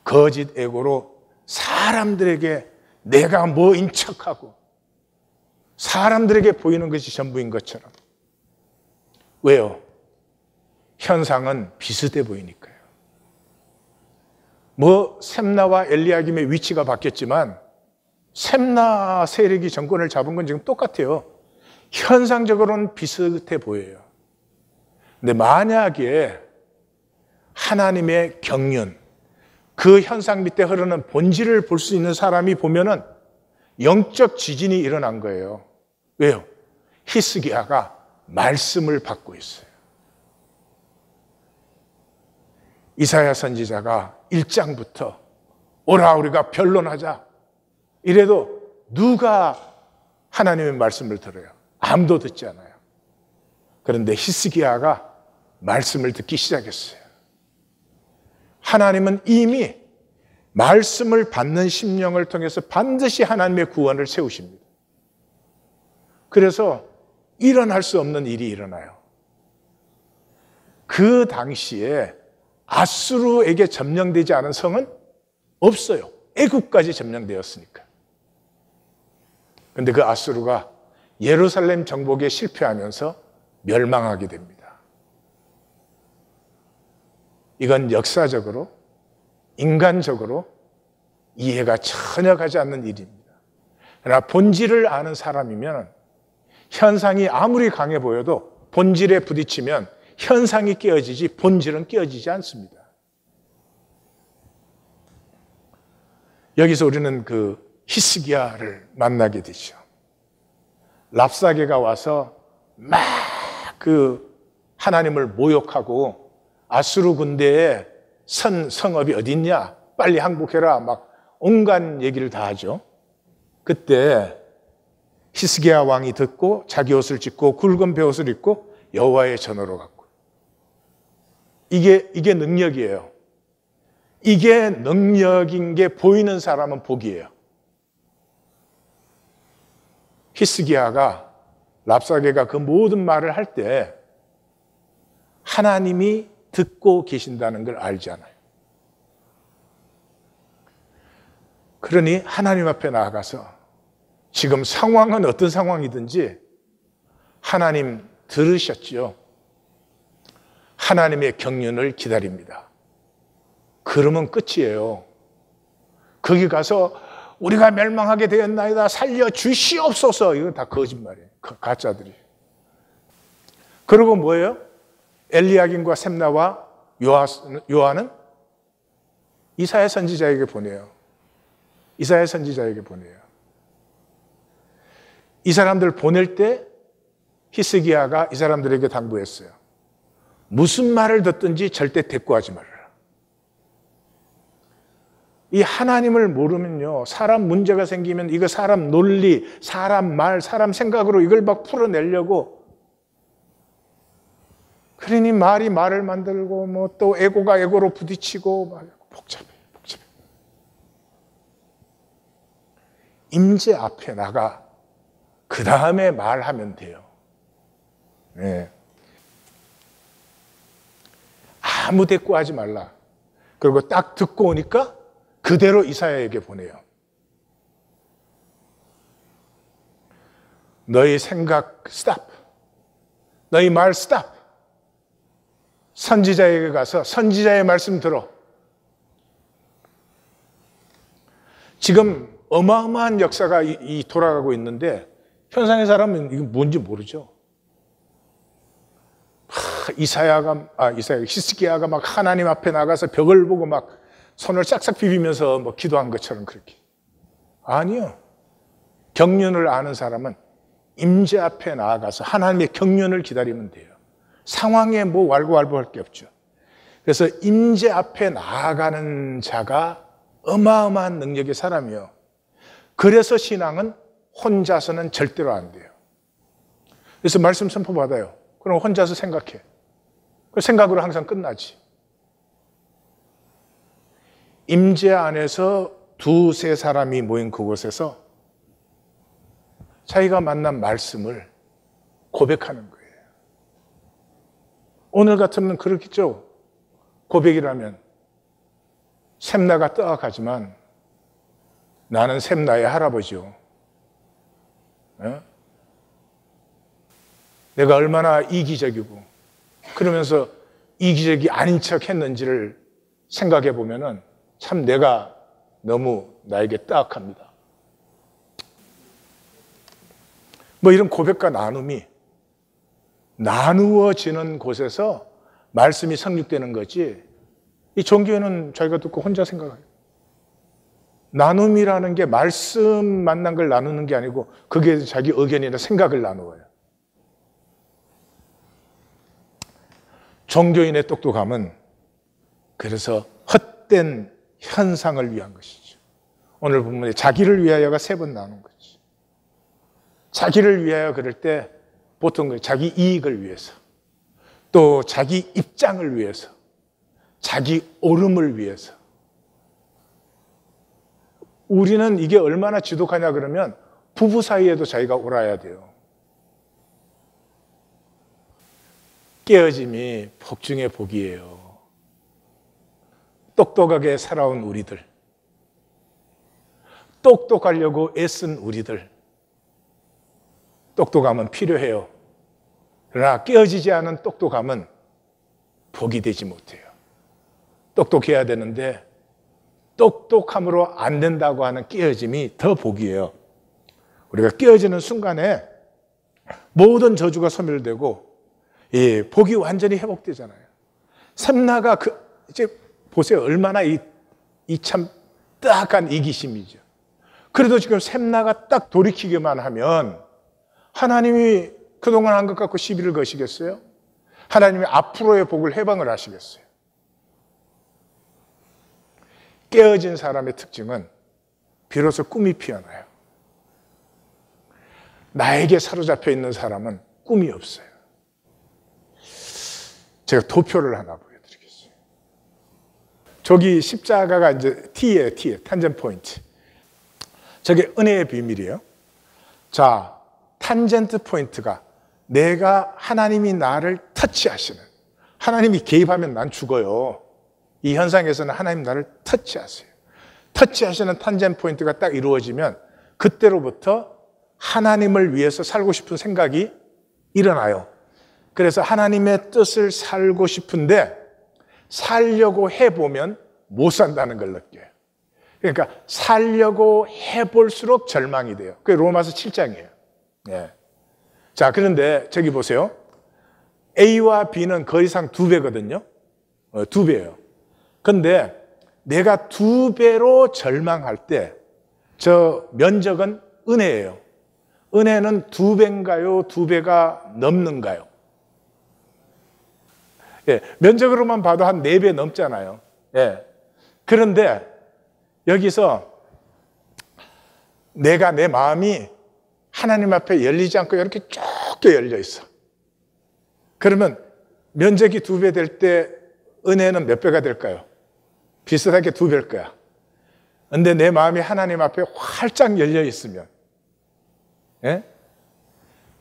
[SPEAKER 1] 거짓 애고로 사람들에게 내가 뭐인 척하고 사람들에게 보이는 것이 전부인 것처럼. 왜요? 현상은 비슷해 보이니까요. 뭐 셈나와 엘리야김의 위치가 바뀌었지만 셈나 세력이 정권을 잡은 건 지금 똑같아요. 현상적으로는 비슷해 보여요. 근데 만약에 하나님의 경륜, 그 현상 밑에 흐르는 본질을 볼 수 있는 사람이 보면은 영적 지진이 일어난 거예요. 왜요? 히스기야가 말씀을 받고 있어요. 이사야 선지자가 1장부터 오라 우리가 변론하자 이래도 누가 하나님의 말씀을 들어요? 아무도 듣지 않아요. 그런데 히스기야가 말씀을 듣기 시작했어요. 하나님은 이미 말씀을 받는 심령을 통해서 반드시 하나님의 구원을 세우십니다. 그래서 일어날 수 없는 일이 일어나요. 그 당시에 아수르에게 점령되지 않은 성은 없어요. 애국까지 점령되었으니까. 그런데 그 아수르가 예루살렘 정복에 실패하면서 멸망하게 됩니다. 이건 역사적으로, 인간적으로 이해가 전혀 가지 않는 일입니다. 그러나 본질을 아는 사람이면 현상이 아무리 강해 보여도 본질에 부딪히면 현상이 깨어지지 본질은 깨어지지 않습니다. 여기서 우리는 그 히스기야를 만나게 되죠. 랍사게가 와서 막 그 하나님을 모욕하고 아수르 군대의 성읍이 어딨냐? 빨리 항복해라. 막 온갖 얘기를 다 하죠. 그때 히스기야 왕이 듣고 자기 옷을 찢고 굵은 베옷을 입고 여호와의 전으로 갔고. 이게 능력이에요. 이게 능력인 게 보이는 사람은 복이에요. 히스기야가 랍사게가 그 모든 말을 할 때 하나님이 듣고 계신다는 걸 알잖아요. 그러니 하나님 앞에 나아가서 지금 상황은 어떤 상황이든지 하나님 들으셨지요. 하나님의 경륜을 기다립니다. 그러면 끝이에요. 거기 가서 우리가 멸망하게 되었나이다 살려주시옵소서. 이건 다 거짓말이에요. 가짜들이. 그리고 뭐예요? 엘리야김과 셈나와 요한은 이사야 선지자에게 보내요. 이사야 선지자에게 보내요. 이 사람들 보낼 때 히스기야가 이 사람들에게 당부했어요. 무슨 말을 듣든지 절대 대꾸하지 말아라. 이 하나님을 모르면요, 사람 문제가 생기면 이거 사람 논리, 사람 말, 사람 생각으로 이걸 막 풀어내려고, 그러니 말이 말을 만들고 뭐 또 에고가 에고로 부딪히고 막 복잡해. 임재 앞에 나가 그 다음에 말하면 돼요. 네. 아무 대꾸하지 말라. 그리고 딱 듣고 오니까 그대로 이사야에게 보내요. 너희 생각 스탑. 너희 말 스탑. 선지자에게 가서 선지자의 말씀 들어. 지금 어마어마한 역사가 돌아가고 있는데 현상의 사람은 이게 뭔지 모르죠. 히스기야가 막 하나님 앞에 나가서 벽을 보고 막 손을 싹싹 비비면서 뭐 기도한 것처럼 그렇게. 아니요. 경륜을 아는 사람은 임재 앞에 나아가서 하나님의 경륜을 기다리면 돼요. 상황에 뭐 왈가왈부할 게 없죠. 그래서 임재 앞에 나아가는 자가 어마어마한 능력의 사람이요. 그래서 신앙은 혼자서는 절대로 안 돼요. 그래서 말씀 선포 받아요. 그럼 혼자서 생각해. 그 생각으로 항상 끝나지. 임재 안에서 두세 사람이 모인 그곳에서 자기가 만난 말씀을 고백하는 거예요. 오늘 같으면 그렇겠죠. 고백이라면 셈나가 떠나가지만 나는 셈나의 할아버지요. 내가 얼마나 이기적이고 그러면서 이기적이 아닌 척 했는지를 생각해 보면은 참 내가 너무 나에게 따악합니다. 뭐 이런 고백과 나눔이 나누어지는 곳에서 말씀이 성립되는 거지, 이 종교는 저희가 듣고 혼자 생각해요. 나눔이라는 게 말씀 만난 걸 나누는 게 아니고 그게 자기 의견이나 생각을 나누어요. 종교인의 똑똑함은 그래서 헛된 현상을 위한 것이죠. 오늘 본문에 자기를 위하여가 3번 나오는 거지. 자기를 위하여 그럴 때 보통 자기 이익을 위해서, 또 자기 입장을 위해서, 자기 오름을 위해서. 우리는 이게 얼마나 지독하냐 그러면 부부 사이에도 자기가 옳아야 돼요. 깨어짐이 복 중의 복이에요. 똑똑하게 살아온 우리들, 똑똑하려고 애쓴 우리들, 똑똑함은 필요해요. 그러나 깨어지지 않은 똑똑함은 복이 되지 못해요. 똑똑해야 되는데 똑똑함으로 안 된다고 하는 깨어짐이 더 복이에요. 우리가 깨어지는 순간에 모든 저주가 소멸되고 복이 완전히 회복되잖아요. 샘나가 이제 보세요. 얼마나 이 참 딱한 이기심이죠. 그래도 지금 샘나가 딱 돌이키기만 하면 하나님이 그동안 한 것 갖고 시비를 거시겠어요? 하나님이 앞으로의 복을 해방을 하시겠어요? 깨어진 사람의 특징은 비로소 꿈이 피어나요. 나에게 사로잡혀 있는 사람은 꿈이 없어요. 제가 도표를 하나 보여드리겠어요. 저기 십자가가 이제 T예요, T. 탄젠 포인트. 저게 은혜의 비밀이에요. 자, 탄젠트 포인트가 내가 하나님이 나를 터치하시는, 하나님이 개입하면 난 죽어요. 이 현상에서는 하나님 나를 터치하세요. 터치하시는 탄젠트 포인트가 딱 이루어지면 그때로부터 하나님을 위해서 살고 싶은 생각이 일어나요. 그래서 하나님의 뜻을 살고 싶은데 살려고 해보면 못 산다는 걸 느껴요. 그러니까 살려고 해볼수록 절망이 돼요. 그게 로마서 7장이에요. 예. 자, 그런데 저기 보세요. A와 B는 거리상 2배거든요. 2배예요. 근데 내가 2배로 절망할 때 저 면적은 은혜예요. 은혜는 2배인가요? 2배가 넘는가요? 예, 면적으로만 봐도 한 4배 넘잖아요. 예. 그런데 여기서 내가 내 마음이 하나님 앞에 열리지 않고 이렇게 좁게 열려 있어. 그러면 면적이 2배 될 때 은혜는 몇 배가 될까요? 비슷하게 2배일 거야. 근데 내 마음이 하나님 앞에 활짝 열려 있으면, 예?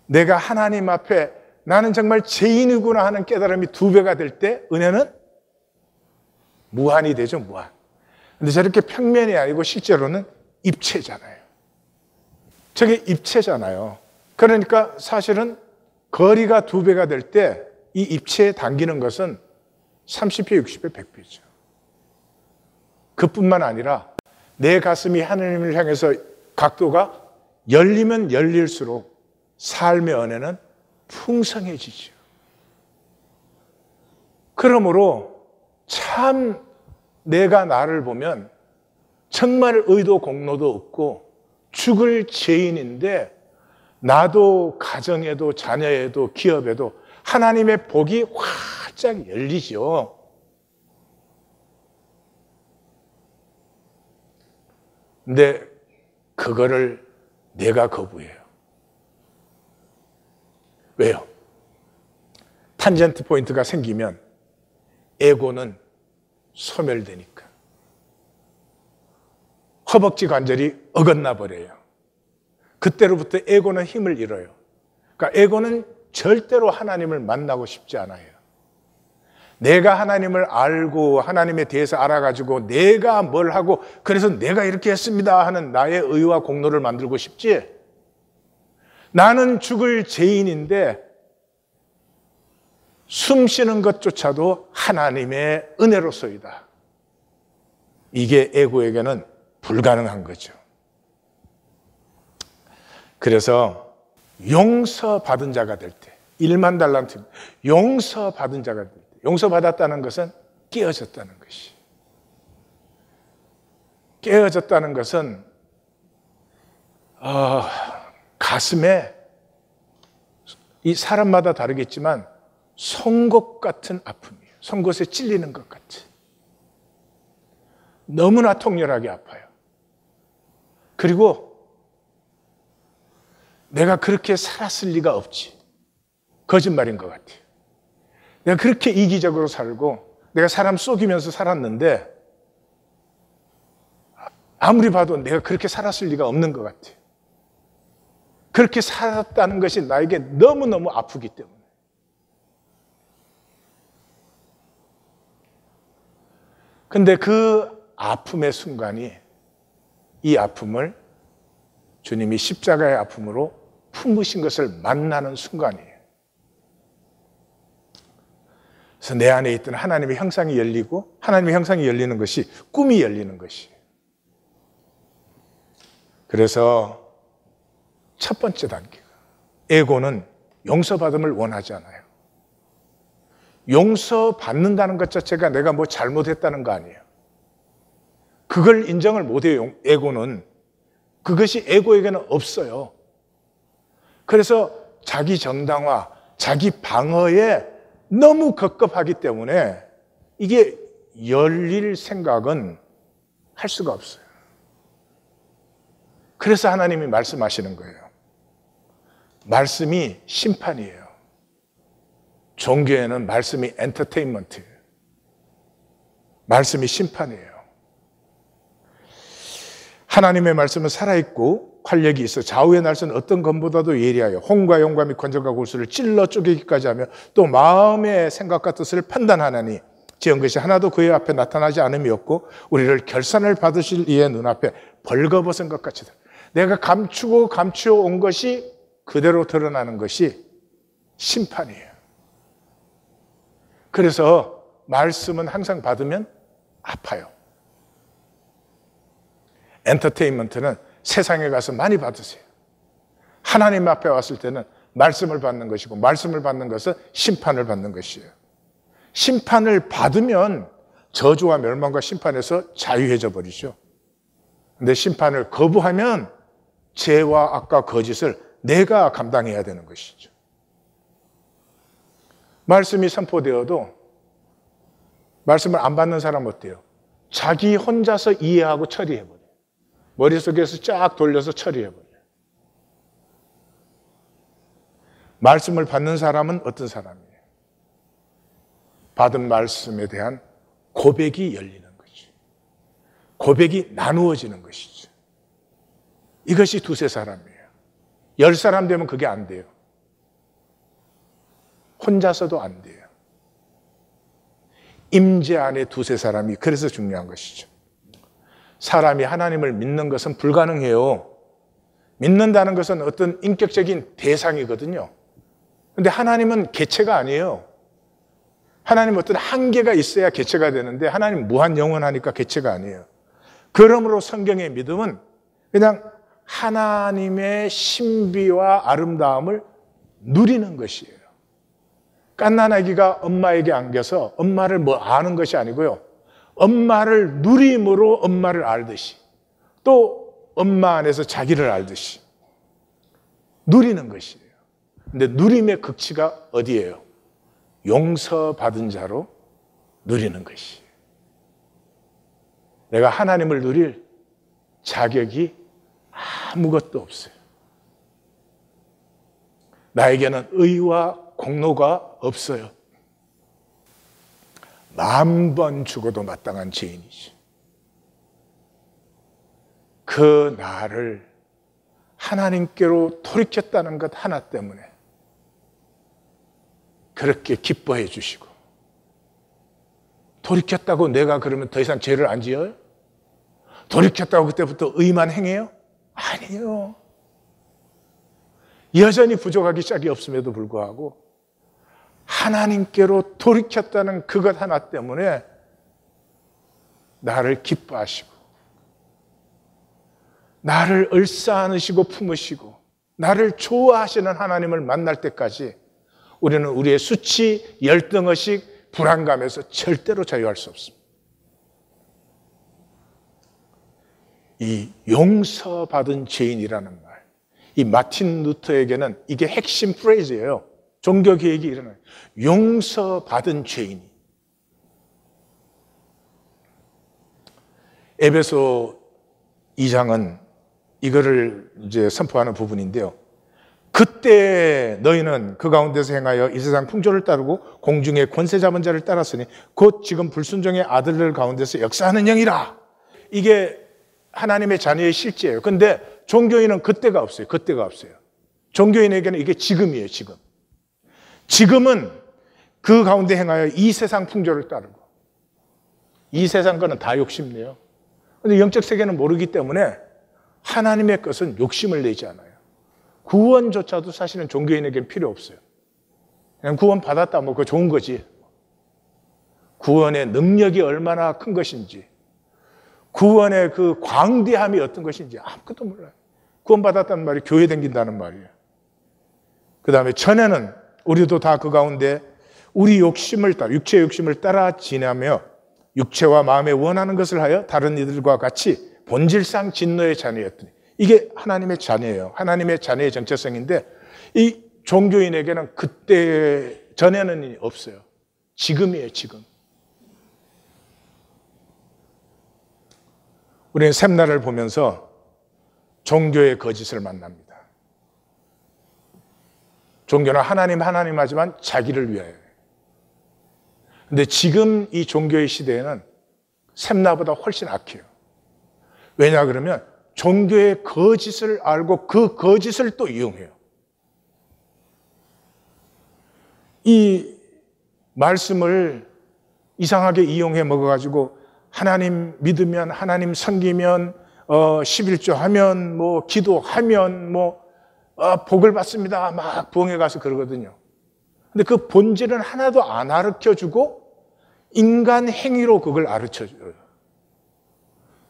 [SPEAKER 1] 내가 하나님 앞에 나는 정말 죄인이구나 하는 깨달음이 2배가 될 때 은혜는 무한이 되죠, 무한. 근데 저렇게 평면이 아니고 실제로는 입체잖아요. 저게 입체잖아요. 그러니까 사실은 거리가 2배가 될 때 이 입체에 당기는 것은 30배, 60배, 100배죠. 그뿐만 아니라 내 가슴이 하나님을 향해서 각도가 열리면 열릴수록 삶의 은혜는 풍성해지죠. 그러므로 참 내가 나를 보면 정말 의도 공로도 없고 죽을 죄인인데 나도 가정에도 자녀에도 기업에도 하나님의 복이 활짝 열리죠. 근데 그거를 내가 거부해요. 왜요? 탄젠트 포인트가 생기면 에고는 소멸되니까. 허벅지 관절이 어긋나 버려요. 그때로부터 에고는 힘을 잃어요. 그러니까 에고는 절대로 하나님을 만나고 싶지 않아요. 내가 하나님을 알고 하나님에 대해서 알아가지고 내가 뭘 하고 그래서 내가 이렇게 했습니다 하는 나의 의와 공로를 만들고 싶지, 나는 죽을 죄인인데 숨 쉬는 것조차도 하나님의 은혜로서이다. 이게 에고에게는 불가능한 거죠. 그래서 용서받은 자가 될 때, 1만 달란트 용서받은 자가 될 때, 용서받았다는 것은 깨어졌다는 것이. 깨어졌다는 것은 가슴에, 이 사람마다 다르겠지만 송곳 같은 아픔이에요. 송곳에 찔리는 것 같이. 너무나 통렬하게 아파요. 그리고 내가 그렇게 살았을 리가 없지. 거짓말인 것 같아요. 내가 그렇게 이기적으로 살고 내가 사람 속이면서 살았는데 아무리 봐도 내가 그렇게 살았을 리가 없는 것 같아요. 그렇게 살았다는 것이 나에게 너무너무 아프기 때문에. 근데 그 아픔의 순간이, 이 아픔을 주님이 십자가의 아픔으로 품으신 것을 만나는 순간이에요. 그래서 내 안에 있던 하나님의 형상이 열리고, 하나님의 형상이 열리는 것이 꿈이 열리는 것이에요. 그래서 첫 번째 단계가 에고는 용서받음을 원하지 않아요. 용서받는다는 것 자체가 내가 뭐 잘못했다는 거 아니에요. 그걸 인정을 못해요. 에고는. 그것이 에고에게는 없어요. 그래서 자기 정당화, 자기 방어에 너무 급급하기 때문에 이게 열릴 생각은 할 수가 없어요. 그래서 하나님이 말씀하시는 거예요. 말씀이 심판이에요. 종교에는 말씀이 엔터테인먼트예요. 말씀이 심판이에요. 하나님의 말씀은 살아있고 활력이 있어 좌우의 날선 어떤 검보다도 예리하여 혼과 영과 및 관절과 골수를 찔러 쪼개기까지 하며 또 마음의 생각과 뜻을 판단하나니 지은 것이 하나도 그의 앞에 나타나지 않음이 없고 우리를 결산을 받으실 이의 눈앞에 벌거벗은 것 같이 내가 감추어 온 것이 그대로 드러나는 것이 심판이에요. 그래서 말씀은 항상 받으면 아파요. 엔터테인먼트는 세상에 가서 많이 받으세요. 하나님 앞에 왔을 때는 말씀을 받는 것이고 말씀을 받는 것은 심판을 받는 것이에요. 심판을 받으면 저주와 멸망과 심판에서 자유해져 버리죠. 근데 심판을 거부하면 죄와 악과 거짓을 내가 감당해야 되는 것이죠. 말씀이 선포되어도 말씀을 안 받는 사람 어때요? 자기 혼자서 이해하고 처리해버려요. 머릿속에서 쫙 돌려서 처리해버려요. 말씀을 받는 사람은 어떤 사람이에요? 받은 말씀에 대한 고백이 열리는 거죠. 고백이 나누어지는 것이죠. 이것이 두세 사람이에요. 10사람 되면 그게 안 돼요. 혼자서도 안 돼요. 임재 안에 두세 사람이 그래서 중요한 것이죠. 사람이 하나님을 믿는 것은 불가능해요. 믿는다는 것은 어떤 인격적인 대상이거든요. 그런데 하나님은 개체가 아니에요. 하나님은 어떤 한계가 있어야 개체가 되는데 하나님은 무한 영원하니까 개체가 아니에요. 그러므로 성경의 믿음은 그냥 하나님의 신비와 아름다움을 누리는 것이에요. 갓난아기가 엄마에게 안겨서 엄마를 뭐 아는 것이 아니고요. 엄마를 누림으로 엄마를 알듯이 또 엄마 안에서 자기를 알듯이 누리는 것이에요. 근데 누림의 극치가 어디예요? 용서받은 자로 누리는 것이에요. 내가 하나님을 누릴 자격이 아무것도 없어요. 나에게는 의와 공로가 없어요. 10,000번 죽어도 마땅한 죄인이지. 그 나를 하나님께로 돌이켰다는 것 하나 때문에 그렇게 기뻐해 주시고, 돌이켰다고 내가 그러면 더 이상 죄를 안 지어요? 돌이켰다고 그때부터 의만 행해요? 아니에요. 여전히 부족하기 짝이 없음에도 불구하고 하나님께로 돌이켰다는 그것 하나 때문에 나를 기뻐하시고 나를 을사안으시고 품으시고 나를 좋아하시는 하나님을 만날 때까지 우리는 우리의 수치, 열등의식, 불안감에서 절대로 자유할 수 없습니다. 이 용서받은 죄인이라는 말, 이 마틴 루터에게는 이게 핵심 프레이즈예요. 종교개혁이 일어나요. 용서받은 죄인이. 에베소 2장은 이거를 이제 선포하는 부분인데요. 그때 너희는 그 가운데서 행하여 이 세상 풍조를 따르고 공중의 권세 잡은 자를 따랐으니 곧 지금 불순종의 아들들 가운데서 역사하는 영이라. 이게 하나님의 자녀의 실제예요. 그런데 종교인은 그때가 없어요. 그때가 없어요. 종교인에게는 이게 지금이에요. 지금. 지금은 그 가운데 행하여 이 세상 풍조를 따르고, 이 세상 거는 다 욕심내요. 그런데 영적 세계는 모르기 때문에 하나님의 것은 욕심을 내지 않아요. 구원조차도 사실은 종교인에게는 필요 없어요. 그냥 구원 받았다 뭐 그거 좋은 거지. 구원의 능력이 얼마나 큰 것인지, 구원의 그 광대함이 어떤 것인지 아무것도 몰라요. 구원받았다는 말이 교회 다닌다는 말이에요. 그 다음에 전에는 우리도 다 그 가운데 우리 욕심을 따라, 육체의 욕심을 따라 지나며 육체와 마음에 원하는 것을 하여 다른 이들과 같이 본질상 진노의 자녀였더니, 이게 하나님의 자녀예요. 하나님의 자녀의 정체성인데 이 종교인에게는 그때 전에는 없어요. 지금이에요, 지금. 우리는 샘날을 보면서 종교의 거짓을 만납니다. 종교는 하나님 하지만 자기를 위하여. 근데 지금 이 종교의 시대에는 샘나보다 훨씬 악해요. 왜냐 그러면 종교의 거짓을 알고 그 거짓을 또 이용해요. 이 말씀을 이상하게 이용해 먹어가지고 하나님 믿으면, 하나님 섬기면, 11조 하면, 뭐 기도하면 복을 받습니다. 막 부흥회 가서 그러거든요. 근데 그 본질은 하나도 안 가르쳐주고 인간 행위로 그걸 가르쳐줘요.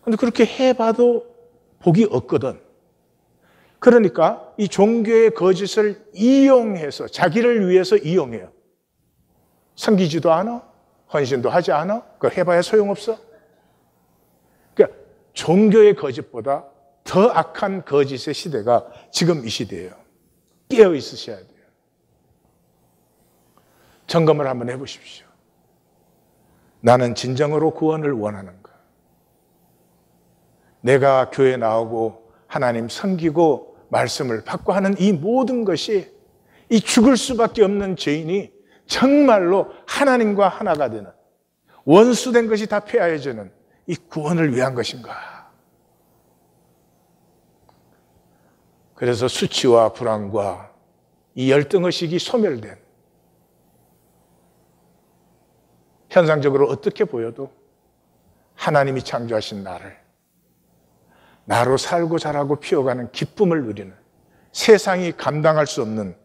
[SPEAKER 1] 근데 그렇게 해봐도 복이 없거든. 그러니까 이 종교의 거짓을 이용해서 자기를 위해서 이용해요. 섬기지도 않아, 헌신도 하지 않아, 그거 해봐야 소용없어. 그러니까 종교의 거짓보다 더 악한 거짓의 시대가 지금 이 시대예요. 깨어 있으셔야 돼요. 점검을 한번 해보십시오. 나는 진정으로 구원을 원하는가? 내가 교회 나오고 하나님 섬기고 말씀을 받고 하는 이 모든 것이 이 죽을 수밖에 없는 죄인이 정말로 하나님과 하나가 되는, 원수된 것이 다 폐하여지는 이 구원을 위한 것인가? 그래서 수치와 불안과 이 열등의식이 소멸된, 현상적으로 어떻게 보여도 하나님이 창조하신 나로 살고 자라고 피어가는 기쁨을 누리는, 세상이 감당할 수 없는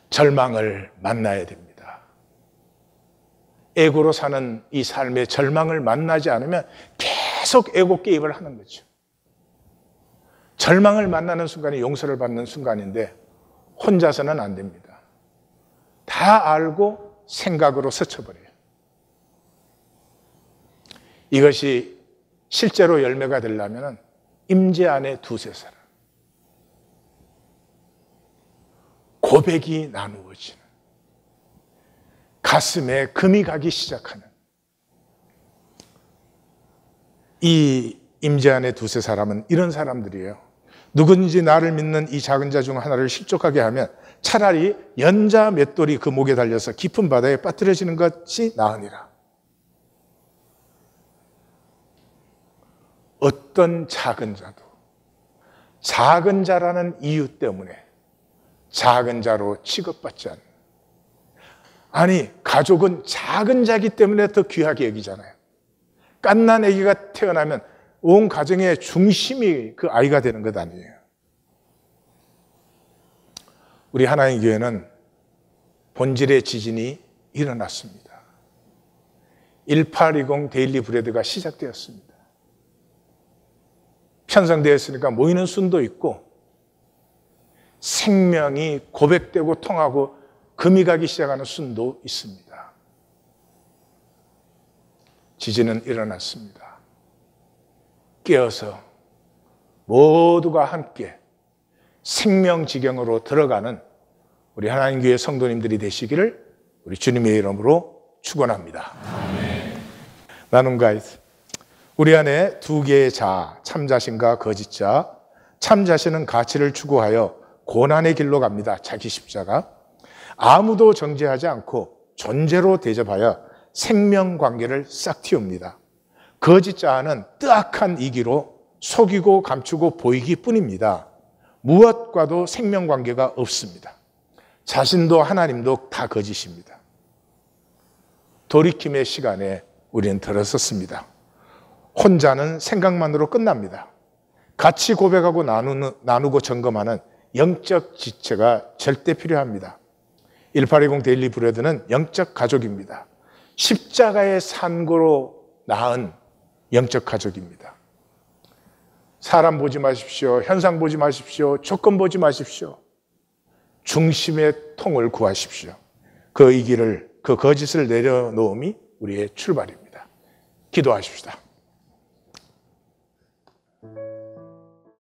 [SPEAKER 1] 절망을 만나야 됩니다. 에고로 사는 이 삶의 절망을 만나지 않으면 계속 에고 게임을 하는 거죠. 절망을 만나는 순간이 용서를 받는 순간인데 혼자서는 안 됩니다. 다 알고 생각으로 스쳐버려요. 이것이 실제로 열매가 되려면 임재 안에 두세 사람, 고백이 나누어지는, 가슴에 금이 가기 시작하는 이 임재 안에 두세 사람은 이런 사람들이에요. 누구든지 나를 믿는 이 작은 자 중 하나를 실족하게 하면 차라리 연자 맷돌이 그 목에 달려서 깊은 바다에 빠뜨려지는 것이 나으니라. 어떤 작은 자도 작은 자라는 이유 때문에 작은 자로 취급받지 않는, 아니 가족은 작은 자기 때문에 더 귀하게 여기잖아요. 갓난 아기가 태어나면 온 가정의 중심이 그 아이가 되는 것 아니에요. 우리 하나님 교회는 본질의 지진이 일어났습니다. 1820 데일리 브레드가 시작되었습니다. 편성되었으니까 모이는 순도 있고 생명이 고백되고 통하고 금이 가기 시작하는 순도 있습니다. 지진은 일어났습니다. 깨어서 모두가 함께 생명지경으로 들어가는 우리 하나님 교회 성도님들이 되시기를 우리 주님의 이름으로 축원합니다. 나눔 가이드. 우리 안에 두 개의 자, 참자신과 거짓자. 참자신은 가치를 추구하여 고난의 길로 갑니다. 자기 십자가. 아무도 정죄하지 않고 존재로 대접하여 생명관계를 싹 틔웁니다. 거짓자는 뜨악한 이기로 속이고 감추고 보이기 뿐입니다. 무엇과도 생명관계가 없습니다. 자신도 하나님도 다 거짓입니다. 돌이킴의 시간에 우리는 들어섰습니다. 혼자는 생각만으로 끝납니다. 같이 고백하고 나누고 점검하는 영적 지체가 절대 필요합니다. 1820 데일리 브레드는 영적 가족입니다. 십자가의 산고로 낳은 영적 가족입니다. 사람 보지 마십시오. 현상 보지 마십시오. 조건 보지 마십시오. 중심의 통을 구하십시오. 그 거짓을 내려놓음이 우리의 출발입니다. 기도하십시다.